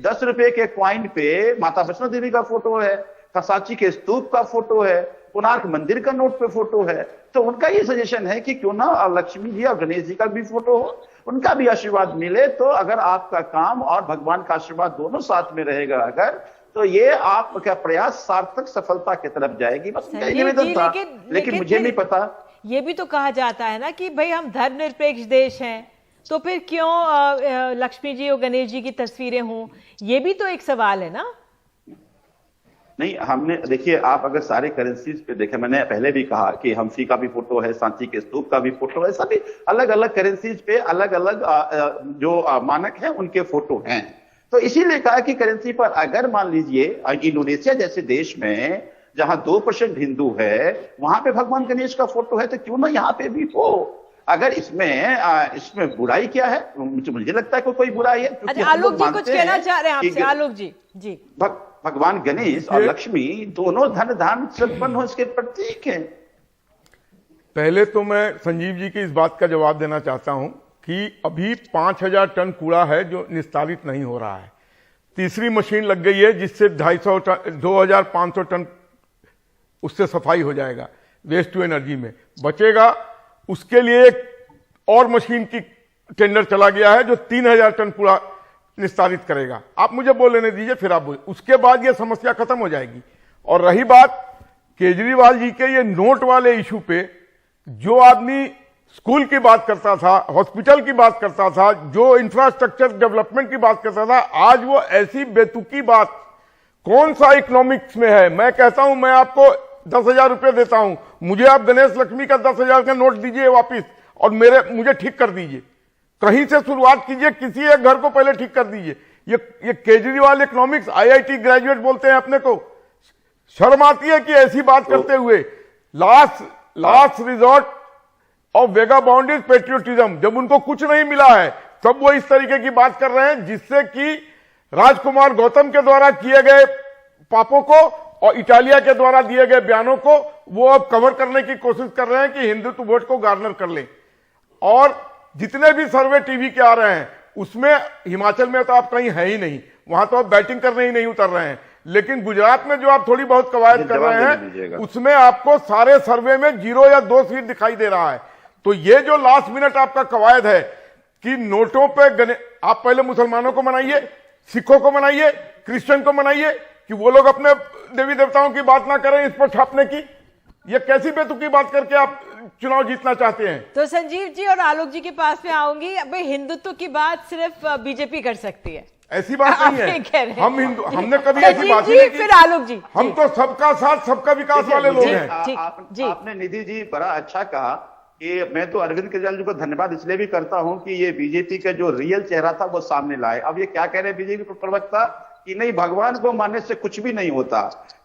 10 रुपए के क्वाइन पे माता वैष्णो देवी का फोटो है, सांची के स्तूप का फोटो है, कोणार्क मंदिर का नोट पे फोटो है। तो उनका ये सजेशन है कि क्यों ना लक्ष्मी जी और गणेश जी का भी फोटो हो, उनका भी आशीर्वाद मिले। तो अगर आपका काम और भगवान का आशीर्वाद दोनों साथ में रहेगा अगर, तो ये आपका प्रयास सार्थक सफलता की तरफ जाएगी। बस निवेदन था, लेकिन मुझे नहीं पता। ये भी तो कहा जाता है ना कि भाई हम धर्मनिरपेक्ष देश हैं, तो फिर क्यों लक्ष्मी जी और गणेश जी की तस्वीरें हों? ये भी तो एक सवाल है ना। नहीं, हमने देखिए आप अगर सारे करेंसीज पे देखें, मैंने पहले भी कहा कि हम्फी का भी फोटो है, सांची के स्तूप का भी फोटो है, सभी अलग अलग करेंसीज पे अलग अलग जो मानक है उनके फोटो हैं। तो इसीलिए कहा कि करेंसी पर अगर मान लीजिए इंडोनेशिया जैसे देश में जहां 2% हिंदू है, वहां पे भगवान गणेश का फोटो है, तो क्यों ना यहाँ पे भी हो। अगर इसमें बुराई क्या है? मुझे लगता है कोई बुराई है। अच्छा, आलोक जी कुछ कहना चाह रहे हैं आपसे? आलोक जी भगवान गणेश और लक्ष्मी दोनों धन धान संपन्न हो इसके प्रतीक हैं। पहले तो मैं संजीव जी की इस बात का जवाब देना चाहता हूं कि अभी 5000 टन कूड़ा है जो निस्तारित नहीं हो रहा है। तीसरी मशीन लग गई है जिससे 2500 टन उससे सफाई हो जाएगा, वेस्ट टू एनर्जी में बचेगा। उसके लिए एक और मशीन की टेंडर चला गया है जो 3000 टन कूड़ा निस्तारित करेगा। आप मुझे बोल लेने दीजिए, फिर आप बोलिए, उसके बाद ये समस्या खत्म हो जाएगी। और रही बात केजरीवाल जी के ये नोट वाले इशू पे, जो आदमी स्कूल की बात करता था, हॉस्पिटल की बात करता था, जो इंफ्रास्ट्रक्चर डेवलपमेंट की बात करता था, आज वो ऐसी बेतुकी बात, कौन सा इकोनॉमिक्स में है? मैं कहता हूं मैं आपको 10,000 रुपये देता हूं, मुझे आप गणेश लक्ष्मी का 10,000 का नोट दीजिए वापिस और मुझे ठीक कर दीजिए। कहीं से शुरुआत कीजिए, किसी एक घर को पहले ठीक कर दीजिए। ये केजरीवाल इकोनॉमिक्स IIT ग्रेजुएट बोलते हैं अपने को। शर्म आती है कि ऐसी बात करते हुए। Last resort of Vega bound is patriotism. जब उनको कुछ नहीं मिला है तब वो इस तरीके की बात कर रहे हैं, जिससे कि राजकुमार गौतम के द्वारा किए गए पापों को और इटालिया के द्वारा दिए गए बयानों को वो अब कवर करने की कोशिश कर रहे हैं कि हिंदुत्व वोट को गार्नर कर लें। और जितने भी सर्वे टीवी के आ रहे हैं उसमें हिमाचल में तो आप कहीं है ही नहीं, वहां तो आप बैटिंग करने ही नहीं उतर रहे हैं। लेकिन गुजरात में जो आप थोड़ी बहुत कवायद कर रहे हैं उसमें आपको सारे सर्वे में 0 या 2 सीट दिखाई दे रहा है। तो ये जो लास्ट मिनट आपका कवायद है कि नोटों पे आप पहले मुसलमानों को मनाइए, सिखों को मनाइए, क्रिश्चियन को मनाइए कि वो लोग अपने देवी देवताओं की बात ना करें इस पर छापने की। ये कैसी बेतुकी बात करके आप चुनाव जीतना चाहते हैं? तो संजीव जी और आलोक जी के पास में आऊंगी। अब हिंदुत्व की बात सिर्फ बीजेपी कर सकती है, ऐसी बात नहीं है। हम हिंदू, हमने कभी ऐसी बात नहीं की। फिर आलोक जी, हम तो सबका साथ सबका विकास वाले लोग हैं। आपने निधि जी बड़ा अच्छा कहा कि मैं तो अरविंद केजरीवाल जी को धन्यवाद इसलिए भी करता हूं कि ये बीजेपी का जो रियल चेहरा था वो सामने लाए। अब ये क्या कह रहे हैं बीजेपी प्रवक्ता कि नहीं, भगवान को मानने से कुछ भी नहीं होता।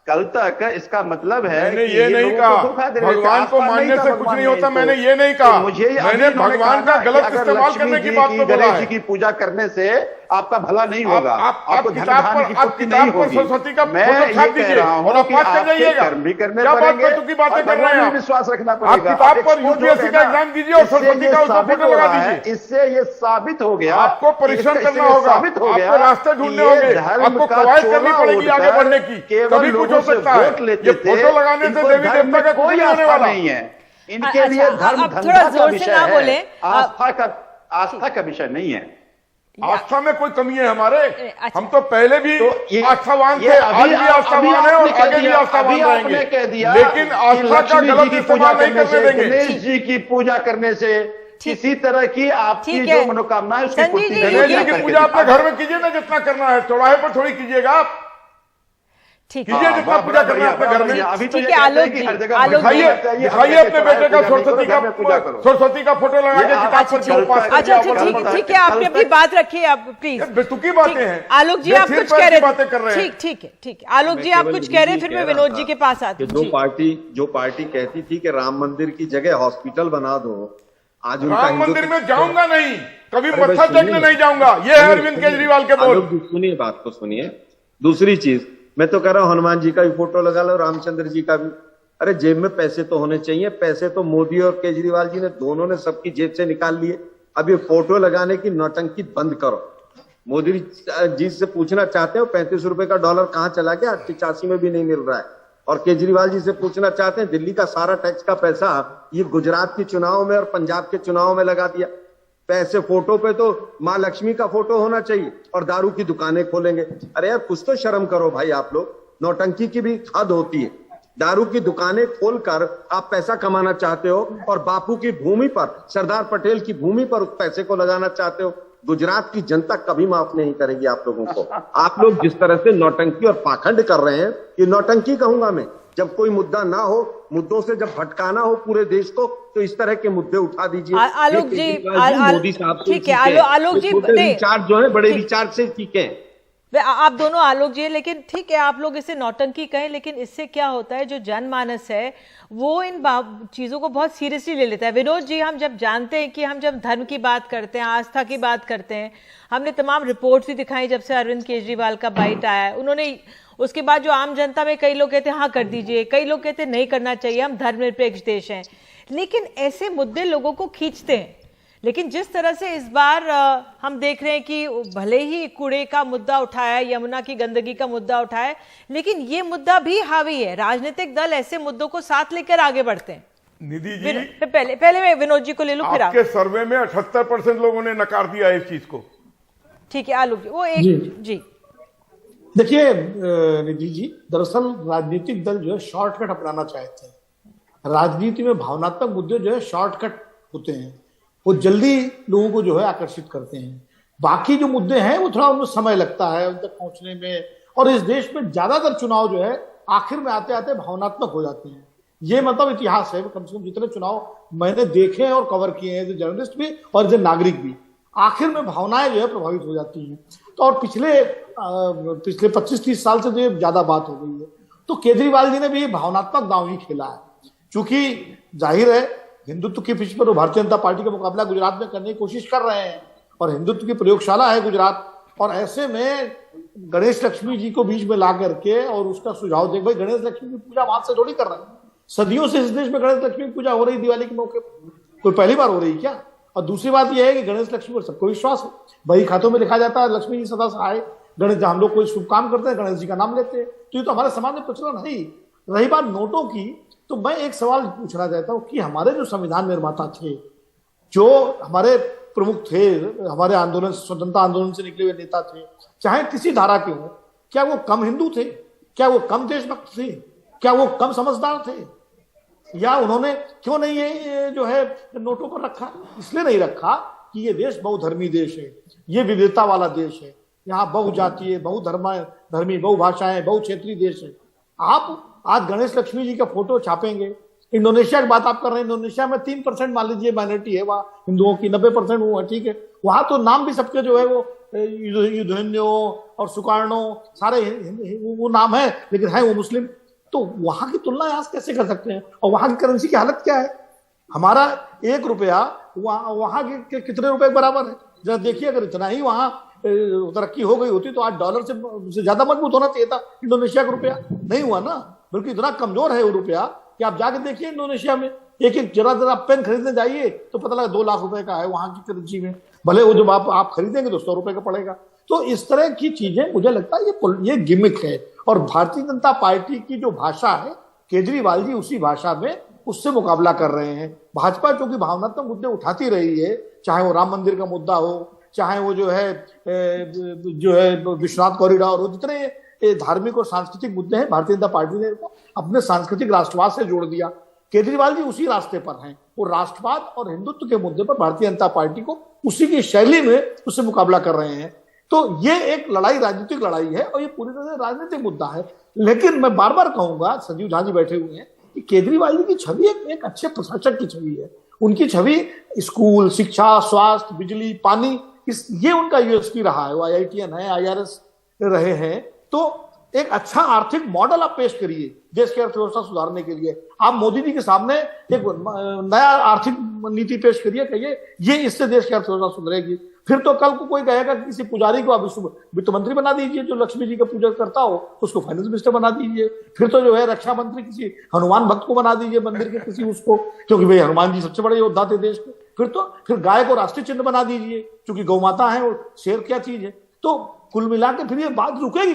कल तक इसका मतलब है मैंने ये नहीं कहा भगवान को मानने से कुछ नहीं होता। मैंने ये नहीं कहा, मैंने भगवान का गलत इस्तेमाल करने की बात को बोला है। गणेश जी की पूजा करने से आपका भला नहीं होगा, आपको धन धान्य की पूर्ति नहीं होगी। सरस्वती का मैं ये कह रहा हूं कि आपके कर्म भी करने पड़ेंगे और भगवान में विश्वास रखना पड़ेगा। किताब पर यूपीएससी का एग्जाम दीजिए और सरस्वती का उसका फोटो लगा दीजिए। इससे ये साबित हो गया, आपको परिश्रम करना होगा, आपको रास्ते ढूंढने होंगे, आपको कवायद करनी पड़ेगी आगे बढ़ने की, तभी कुछ हो सकता है। ये फोटो लगाने से देवी देवता का कोई आने वाला नहीं है। इनके लिए धर्म धंधा का विषय है, आस्था का विषय नहीं है। आस्था में कोई कमी है हमारे? हम तो पहले भी आस्थावान थे, आज भी आस्थावान है और आगे भी आस्थावान रहेंगे। लेकिन आस्था का गलत इस्तेमाल नहीं करने देंगे। गणेश जी की पूजा करने से किसी तरह की आपकी जो मनोकामना है उसकी पूर्ति। गणेश जी की पूजा अपने घर में कीजिए ना, जितना करना है। चौराहे पर थोड़ी कीजिएगा आप, कीजिए जितना पूजा करना है अपने घर में। अभी तो दिखाइए अपने बेटे का सरस्वती का फोटो लगा के किताब पर। अच्छा ठीक है, आपने अपनी बात रखी है, आप प्लीज। बेतुकी बातें हैं। आलोक जी आप कुछ कह रहे थे। ठीक है आलोक जी आप कुछ कह रहे हैं, फिर मैं विनोद जी के पास आती हूँ। जो पार्टी कहती थी कि राम मंदिर की जगह हॉस्पिटल बना दो, आज राम मंदिर में जाऊंगा नहीं, कभी मत्था टेकने नहीं जाऊंगा, ये है अरविंद केजरीवाल के बोल। सुनिए बात को, सुनिए। दूसरी चीज मैं तो कह रहा हूं हनुमान जी का भी फोटो लगा लो, रामचंद्र जी का भी। अरे जेब में पैसे तो होने चाहिए। पैसे तो मोदी और केजरीवाल जी ने दोनों ने सबकी जेब से निकाल लिए। अब ये फोटो लगाने की नौटंकी बंद करो। मोदी जी से पूछना चाहते हो 35 रुपए का डॉलर कहां चला गया? 85 में भी नहीं मिल रहा है। और केजरीवाल जी से पूछना चाहते हैं दिल्ली का सारा टैक्स का पैसा ये गुजरात के चुनाव में और पंजाब के चुनाव में लगा दिया। पैसे फोटो पे तो माँ लक्ष्मी का फोटो होना चाहिए और दारू की दुकानें खोलेंगे। अरे यार कुछ तो शर्म करो भाई आप लोग। नौटंकी की भी हद होती है। दारू की दुकानें खोलकर आप पैसा कमाना चाहते हो और बापू की भूमि पर, सरदार पटेल की भूमि पर उस पैसे को लगाना चाहते हो। गुजरात की जनता कभी माफ नहीं करेगी आप लोगों को। आप लोग जिस तरह से नौटंकी और पाखंड कर रहे हैं, ये नौटंकी कहूंगा मैं। जब कोई मुद्दा ना हो, मुद्दों से जब भटकाना हो पूरे देश को, तो इस तरह के मुद्दे उठा दीजिए। आलोक जी मोदी साहब ठीक है, आलोक जी रिचार्ज जो है बड़े रिचार्ज से ठीक है। आप दोनों आलोक जी, लेकिन ठीक है आप लोग इसे नौटंकी कहें, लेकिन इससे क्या होता है, जो जनमानस है वो इन चीजों को बहुत सीरियसली ले लेता है। विनोद जी, हम जब जानते हैं कि हम जब धर्म की बात करते हैं, आस्था की बात करते हैं, हमने तमाम रिपोर्ट्स भी दिखाई जब से अरविंद केजरीवाल का बाइट आया है। उन्होंने उसके बाद जो आम जनता में कई लोग कहते हैं हाँ कर दीजिए, कई लोग कहते हैं नहीं करना चाहिए, हम धर्मनिरपेक्ष देश हैं, लेकिन ऐसे मुद्दे लोगों को खींचते हैं। लेकिन जिस तरह से इस बार हम देख रहे हैं कि भले ही कूड़े का मुद्दा उठाया, यमुना की गंदगी का मुद्दा उठाया, लेकिन ये मुद्दा भी हावी है। राजनीतिक दल ऐसे मुद्दों को साथ लेकर आगे बढ़ते हैं। निधि जी, पहले मैं विनोद जी को ले लूं, फिर आपके सर्वे में 78% लोगों ने नकार दिया इस चीज को। ठीक है आलोक जी, वो एक जी देखिए निधि जी, दरअसल राजनीतिक दल जो है शॉर्टकट अपनाना चाहते हैं। राजनीति में भावनात्मक मुद्दे जो है शॉर्टकट होते हैं, वो जल्दी लोगों को जो है आकर्षित करते हैं। बाकी जो मुद्दे हैं वो थोड़ा उनमें समय लगता है उन तक पहुंचने में, और इस देश में ज्यादातर चुनाव जो है आखिर में आते आते भावनात्मक हो जाते हैं। ये मतलब इतिहास है, कम से कम जितने चुनाव मैंने देखे हैं और कवर किए हैं, जर्नलिस्ट भी और जो नागरिक भी, आखिर में भावनाएं जो है प्रभावित हो जाती हैं। तो और पिछले 25-30 साल से तो ये ज्यादा बात हो गई है। तो केजरीवाल जी ने भी ये भावनात्मक दांव ही खेला है, क्योंकि जाहिर है हिंदुत्व के पिच पर वो भारतीय जनता पार्टी का मुकाबला गुजरात में करने की कोशिश कर रहे हैं, और हिंदुत्व की प्रयोगशाला है गुजरात, और ऐसे में गणेश लक्ष्मी जी को बीच में ला करके और उसका सुझाव देख, भाई गणेश लक्ष्मी की पूजा वहां से थोड़ी कर रहे हैं, सदियों से इस देश में गणेश लक्ष्मी की पूजा हो रही दिवाली के मौके पर, कोई पहली बार हो रही क्या? और दूसरी बात यह है कि गणेश लक्ष्मी पर सबको विश्वास है, बही खातों में लिखा जाता है लक्ष्मी जी सदा सहाय, गणेश हम लोग कोई शुभ काम करते हैं गणेश जी का नाम लेते हैं, तो ये तो हमारे समाज में प्रचलन है ही। रही बात नोटों की, तो मैं एक सवाल पूछना चाहता हूं कि हमारे जो संविधान निर्माता थे, जो हमारे प्रमुख थे, हमारे आंदोलन स्वतंत्रता आंदोलन से निकले हुए नेता थे, चाहे किसी धारा के हो, क्या वो कम हिंदू थे? क्या वो कम देशभक्त थे? क्या वो कम समझदार थे? या उन्होंने क्यों नहीं ये जो है नोटों पर रखा? इसलिए नहीं रखा कि ये देश बहुधर्मी देश है, ये विविधता वाला देश है, यहाँ बहुजातीय, बहुधर्मी, बहुभाषाएं, बहुक्षेत्रीय देश है। आप आज गणेश लक्ष्मी जी का फोटो छापेंगे, इंडोनेशिया की बात आप कर रहे हैं, इंडोनेशिया में 3% मान लीजिए माइनॉरिटी है, वहाँ हिंदुओं की 90% वो है, ठीक है, वहां तो नाम भी सबके जो है वो युद्धन्यो और सुकार्णो सारे वो नाम है, लेकिन है वो मुस्लिम। तो वहां की तुलना आज कैसे कर सकते हैं? और वहां की करेंसी की हालत क्या है? हमारा 1 रुपया वहां के कितने रुपए बराबर है? जरा देखिए, अगर इतना ही वहां तरक्की हो गई होती तो आज डॉलर से ज्यादा मजबूत होना चाहिए था इंडोनेशिया का रुपया। नहीं हुआ ना, बल्कि इतना कमजोर है वो रुपया कि आप जाके देखिए इंडोनेशिया में एक जरा पेन खरीदने जाइए तो पता लगा 2 लाख रुपए का है वहां की करेंसी में, भले वो जब आप खरीदेंगे तो 100 रुपए का पड़ेगा। तो इस तरह की चीजें मुझे लगता है ये गिमिक है, और भारतीय जनता पार्टी की जो भाषा है, केजरीवाल जी उसी भाषा में उससे मुकाबला कर रहे हैं। भाजपा क्योंकि भावनात्मक मुद्दे उठाती रही है, चाहे वो राम मंदिर का मुद्दा हो, चाहे वो जो है विश्वनाथ कॉरिडोर हो, जितने धार्मिक और सांस्कृतिक मुद्दे हैं, भारतीय जनता पार्टी ने अपने सांस्कृतिक राष्ट्रवाद से जोड़ दिया। केजरीवाल जी उसी रास्ते पर हैं, वो राष्ट्रवाद और हिंदुत्व के मुद्दे पर भारतीय जनता पार्टी को उसी की शैली में उससे मुकाबला कर रहे हैं। तो ये एक लड़ाई राजनीतिक लड़ाई है, और ये पूरी तरह से राजनीतिक मुद्दा है। लेकिन मैं बार बार कहूंगा, संजीव झा जी बैठे हुए हैं, कि केजरीवाल जी की छवि एक अच्छे प्रशासक की छवि है। उनकी छवि स्कूल, शिक्षा, स्वास्थ्य, बिजली, पानी, ये उनका यूएसपी रहा है। वो IITN है, IRS रहे हैं। तो एक अच्छा आर्थिक मॉडल आप पेश करिए देश की अर्थव्यवस्था सुधारने के लिए। आप मोदी जी के सामने एक नया आर्थिक नीति पेश करिए, कहिए ये इससे देश की अर्थव्यवस्था सुधरेगी। फिर तो कल को कोई कहेगा कि किसी पुजारी को आप वित्त मंत्री बना दीजिए, जो लक्ष्मी जी का पूजा करता हो उसको फाइनेंस मिनिस्टर बना दीजिए। फिर तो जो है रक्षा मंत्री किसी हनुमान भक्त को बना दीजिए मंदिर के किसी उसको, क्योंकि भाई हनुमान जी सबसे बड़े योद्धा थे देश के। फिर गाय को राष्ट्रीय चिन्ह बना दीजिए, क्योंकि गौ माता है और शेर क्या चीज है। तो कुल मिला के फिर ये बात रुकेगी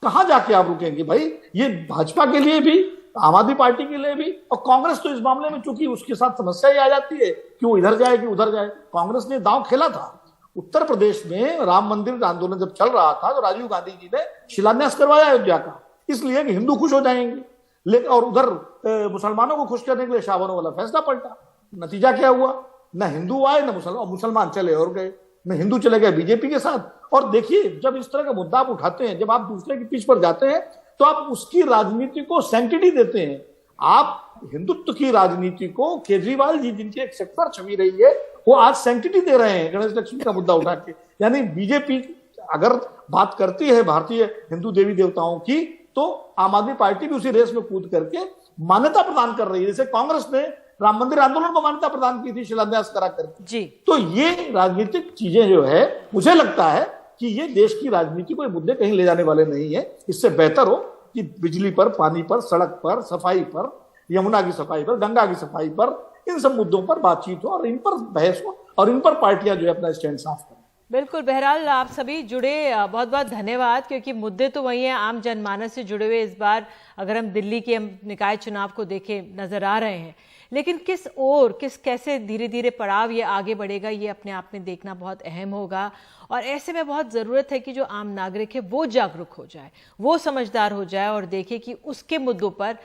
कहाँ जाके आप रुकेंगे भाई? ये भाजपा के लिए भी, आम आदमी पार्टी के लिए भी, और कांग्रेस तो इस मामले में चूंकि उसके साथ समस्या ही आ जाती है कि वो इधर जाए कि उधर जाए। कांग्रेस ने दांव खेला था उत्तर प्रदेश में, राम मंदिर आंदोलन जब चल रहा था तो राजीव गांधी जी ने शिलान्यास करवाया अयोध्या का, इसलिए कि हिंदू खुश हो जाएंगे। लेकिन और उधर मुसलमानों को खुश करने के लिए शाहबानों वाला फैसला पलटा। नतीजा क्या हुआ? न हिंदू आए न मुसलमान चले और गए, न हिंदू चले गए बीजेपी के साथ। और देखिए, जब इस तरह का मुद्दा आप उठाते हैं, जब आप दूसरे की पीछ पर जाते हैं, तो आप उसकी राजनीति को सैंक्टिटी देते हैं। आप हिंदुत्व की राजनीति को, केजरीवाल जी जिनकी एक सेक्टर छवि रही है, वो आज सैंक्टिटी दे रहे हैं गणेश लक्ष्मी का मुद्दा उठा के। यानी बीजेपी अगर बात करती है भारतीय हिंदू देवी देवताओं की, तो आम आदमी पार्टी भी उसी रेस में कूद करके मान्यता प्रदान कर रही है। जैसे कांग्रेस ने राम मंदिर आंदोलन को मान्यता प्रदान की थी शिलान्यास करा करके जी। तो ये राजनीतिक चीजें जो है, मुझे लगता है कि ये देश की राजनीति को ये मुद्दे कहीं ले जाने वाले नहीं है। इससे बेहतर हो कि बिजली पर, पानी पर, सड़क पर, सफाई पर, यमुना की सफाई पर, गंगा की सफाई पर, इन सब मुद्दों पर बातचीत हो और इन पर बहस हो और इन पर पार्टियां जो है अपना स्टैंड साफ करें। बिल्कुल। बहरहाल आप सभी जुड़े, बहुत बहुत धन्यवाद, क्योंकि मुद्दे तो वही हैं, आम जनमानस से जुड़े हुए। इस बार अगर हम दिल्ली के निकाय चुनाव को देखें, नजर आ रहे हैं, लेकिन किस ओर, कैसे धीरे धीरे पड़ाव ये आगे बढ़ेगा, ये अपने आप में देखना बहुत अहम होगा। और ऐसे में बहुत ज़रूरत है कि जो आम नागरिक है वो जागरूक हो जाए, वो समझदार हो जाए और देखे कि उसके मुद्दों पर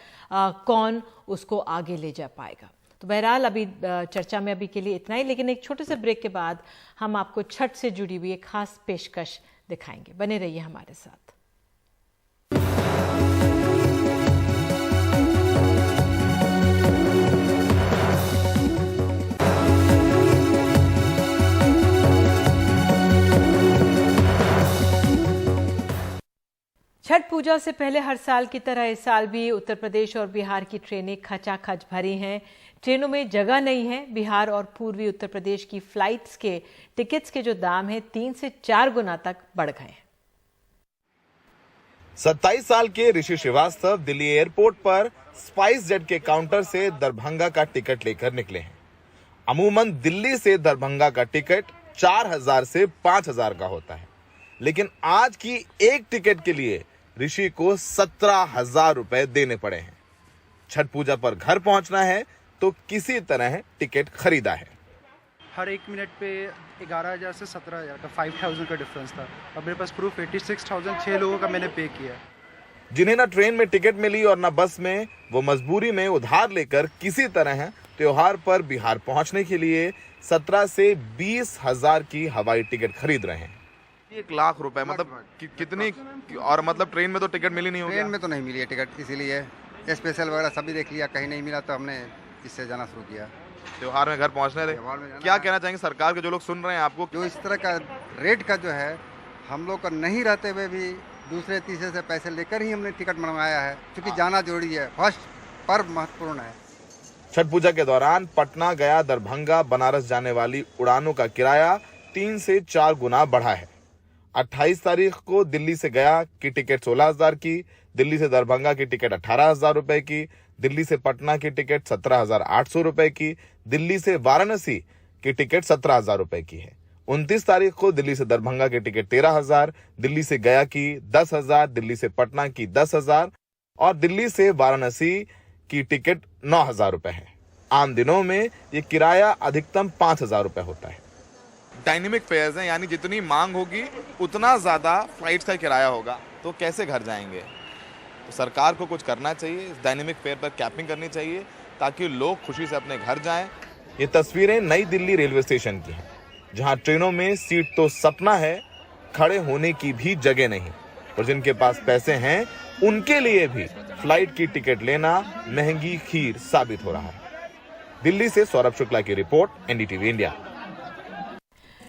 कौन उसको आगे ले जा पाएगा। तो बहरहाल अभी चर्चा में अभी के लिए इतना ही, लेकिन एक छोटे से ब्रेक के बाद हम आपको छठ से जुड़ी हुई एक खास पेशकश दिखाएंगे। बने रहिए हमारे साथ। छठ पूजा से पहले हर साल की तरह इस साल भी उत्तर प्रदेश और बिहार की ट्रेनें खचाखच भरी हैं। ट्रेनों में जगह नहीं है। बिहार और पूर्वी उत्तर प्रदेश की फ्लाइट्स के टिकट्स के जो दाम हैं 3 से 4 गुना तक बढ़ गए हैं। 27 साल के ऋषि श्रीवास्तव दिल्ली एयरपोर्ट पर स्पाइस जेट के काउंटर से दरभंगा का टिकट लेकर निकले हैं। अमूमन दिल्ली से दरभंगा का टिकट 4000 से 5000 का होता है, लेकिन आज की एक टिकट के लिए ऋषि को 17,000 रुपए देने पड़े हैं। छठ पूजा पर घर पहुंचना है तो किसी तरह टिकट खरीदा है। हर 1 मिनट पे 11,000 से 17,000 का 5,000 का डिफरेंस था। अब मेरे पास प्रूफ 86,000 6 लोगों का मैंने पे किया। जिन्हें ना ट्रेन में टिकट मिली और ना बस में, वो मजबूरी में उधार लेकर किसी तरह त्योहार पर बिहार पहुंचने के लिए 17 से 20,000 की हवाई टिकट खरीद रहे हैं। 1 लाख रुपए, मतलब कितनी, और मतलब ट्रेन में तो टिकट मिली नहीं होगी। ट्रेन में तो नहीं मिली है टिकट, इसीलिए स्पेशल वगैरह सभी देख लिया, कहीं नहीं मिला तो हमने इससे जाना शुरू किया। त्योहार में घर पहुंचने थे। क्या कहना चाहेंगे सरकार के जो लोग सुन रहे हैं आपको? जो इस तरह का रेट का जो है, हम लोग का नहीं रहते हुए भी दूसरे तीसरे से पैसे लेकर ही हमने टिकट मंगवाया है, क्योंकि जाना जरूरी है। फर्स्ट पर्व महत्वपूर्ण है। छठ पूजा के दौरान पटना, गया, दरभंगा, बनारस जाने वाली उड़ानों का किराया 3 से 4 गुना बढ़ा है। 28 तारीख को दिल्ली से गया की टिकट 16,000 की, दिल्ली से दरभंगा की टिकट 18,000 रुपए की, दिल्ली से पटना की टिकट 17,800 रुपए की, दिल्ली से वाराणसी की टिकट 17,000 रुपए की है। 29 तारीख को दिल्ली से दरभंगा की टिकट 13,000, दिल्ली से गया की 10,000, दिल्ली से पटना की 10,000 और दिल्ली से वाराणसी की टिकट 9,000 रुपए है। आम दिनों में ये किराया अधिकतम 5,000 रुपए होता है। डायनेमिक फेयर्स हैं, यानी जितनी मांग होगी उतना ज्यादा फ्लाइट्स का किराया होगा, तो कैसे घर जाएंगे? तो सरकार को कुछ करना चाहिए, इस डायनेमिक फेयर पर कैपिंग करनी चाहिए ताकि लोग खुशी से अपने घर जाएं। ये तस्वीरें नई दिल्ली रेलवे स्टेशन की हैं, जहां ट्रेनों में सीट तो सपना है, खड़े होने की भी जगह नहीं, और जिनके पास पैसे हैं उनके लिए भी फ्लाइट की टिकट लेना महंगी खीर साबित हो रहा है। दिल्ली से सौरभ शुक्ला की रिपोर्ट, एनडीटीवी इंडिया।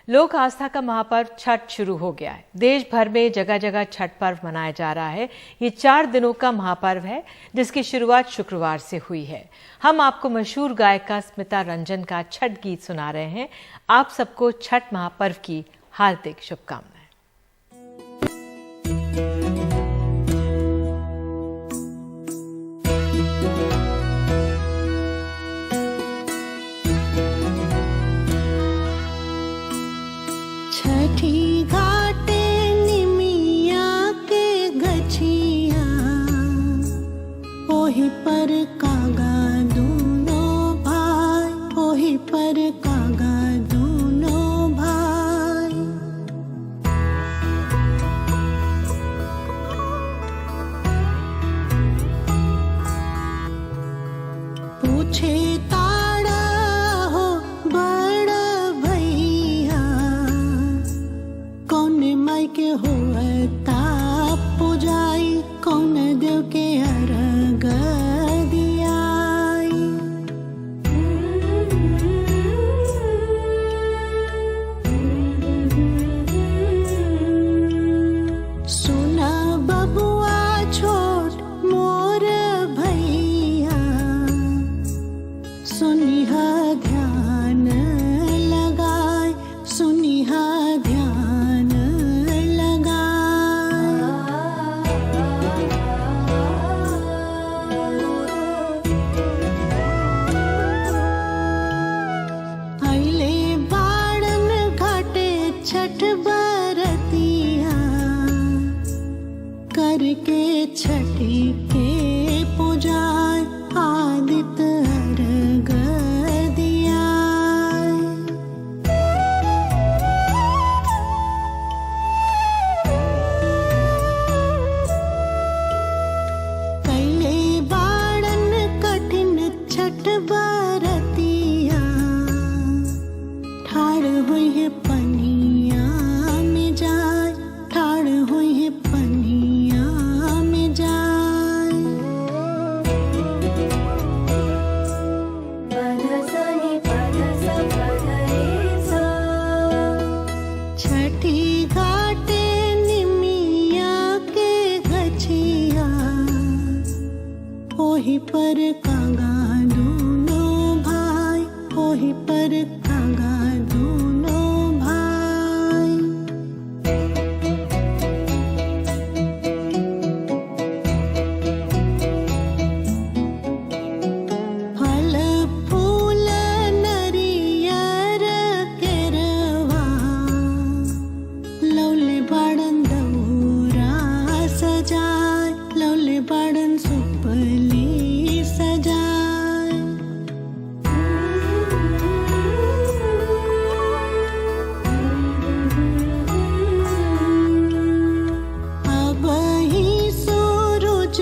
लोक आस्था का महापर्व छठ शुरू हो गया है। देश भर में जगह जगह छठ पर्व मनाया जा रहा है। ये 4 दिनों का महापर्व है, जिसकी शुरुआत शुक्रवार से हुई है। हम आपको मशहूर गायिका स्मिता रंजन का छठ गीत सुना रहे हैं। आप सबको छठ महापर्व की हार्दिक शुभकामनाएं। छठी घाटे निमिया के गछिया, ओही पर कागा दूनो भाई, ओही पर कागा दूनो भाई। पूछे ताड़ा हो बड़ा भैया, कौन माई के हो पुजाई, कौन देव के अर्घ दियाई। सुना बबुआ छोट मोर भैया, बरतिया ठाड़ हुई है पनिया में जाए, ठाड़ हुई है पनिया में जाए। छठी घाटे निमिया के गछिया ओही पर कागा दोनों भाई, ओही पर कागा दोनों भाई। फल फूल नरियर केरवा लौले बाड़न दौरा सजाए, लौले बाड़न सुपली सजाए। अब ही सूरज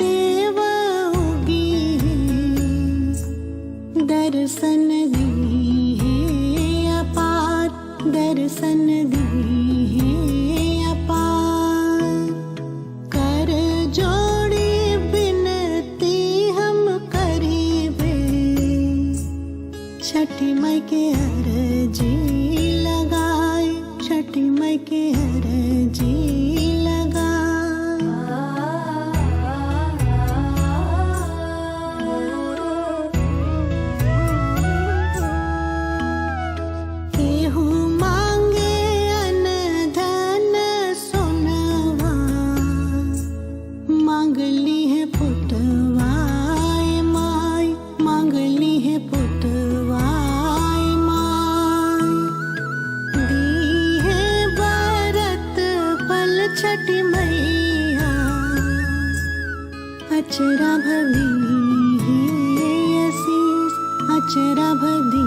देव उगी है, दर्शन दी है अपार, दर्शन दी है अपार। कर जोड़ी बिनती हम करीबे, छठी माई के अर्जी लगाए, छठी माई के अर्जी केहू मांगे अन्न धन सोनवा, मांगली है पुतवाए माई, मांगली है पुतवाए माई। दी है भारत पल छठी मैया, अचरा भदी है आशीष, अचरा भदी